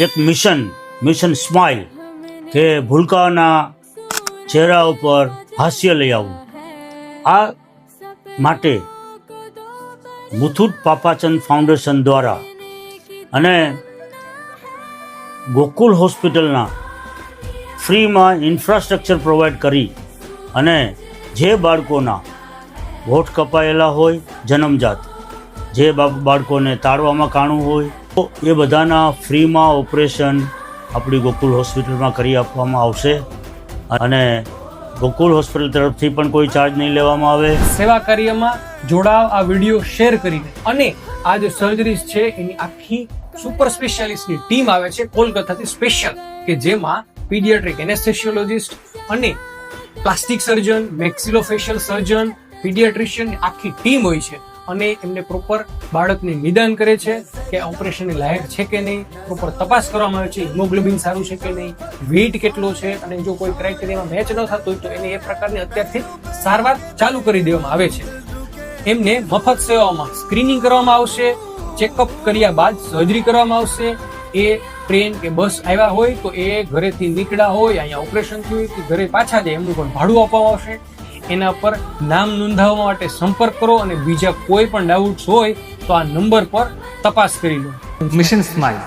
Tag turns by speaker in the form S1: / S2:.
S1: એક mission smile કે ભૂલકાઓના ચહેરા ઉપર હાસ્ય લઈ આવવું, આ માટે મુથુટ પાપાચંદ ફાઉન્ડેશન દ્વારા અને ગોકુલ હોસ્પિટલના ફ્રીમાં ઇન્ફ્રાસ્ટ્રક્ચર પ્રોવાઈડ કરી અને જે બાળકોના હોઠ કપાયેલા હોય જન્મજાત, જે બાળકોને તાળવામાં કાણું હોય તો એ બધાના ફ્રીમાં ઓપરેશન આપણી ગોકુલ હોસ્પિટલમાં કરી આપવામાં આવશે અને ગોકુલ હોસ્પિટલ તરફથી પણ કોઈ ચાર્જ નહીં લેવામાં આવે.
S2: સેવા કાર્યમાં જોડાવ, આ વિડીયો શેર કરીને. અને આ જે સર્જરીઝ છે એની આખી સુપર સ્પેશિયાલિસ્ટની ટીમ આવે છે કોલકાતાથી સ્પેશિયલ, કે જેમાં પીડિયાટ્રિક એનેસ્થેસિયોલોજિસ્ટ અને પ્લાસ્ટિક સર્જન, મેક્સિલોફેશિયલ સર્જન, પીડિયાટ્રિશિયન આખી ટીમ હોય છે અને એમને પ્રોપર બાળકને નિદાન કરે છે કે ઓપરેશનની લાયક છે કે નહીં, પ્રોપર તપાસ કરવામાં આવે છે, હિમોગ્લોબિન સારું છે કે નહીં, વેઇટ કેટલો છે, અને જો કોઈ ક્રાઇટેરિયામાં મેચ ન થતું હોય તો એને એ પ્રકારની અત્યારથી સારવાર ચાલુ કરી દેવામાં આવે છે. એમને મફત સેવાઓમાં સ્ક્રીનિંગ કરવામાં આવશે, ચેકઅપ કર્યા બાદ સર્જરી કરવામાં આવશે. એ ટ્રેન કે બસ આવ્યા હોય તો એ ઘરેથી નીકળ્યા હોય, અહીંયા ઓપરેશન થયું હોય કે ઘરે પાછા જાય એમનું પણ ભાડું આપવામાં આવશે. એના પર નામ નોંધાવવા માટે સંપર્ક કરો અને બીજા કોઈ પણ ડાઉટ્સ હોય તો આ નંબર પર તપાસ કરી લો.
S3: Mission smile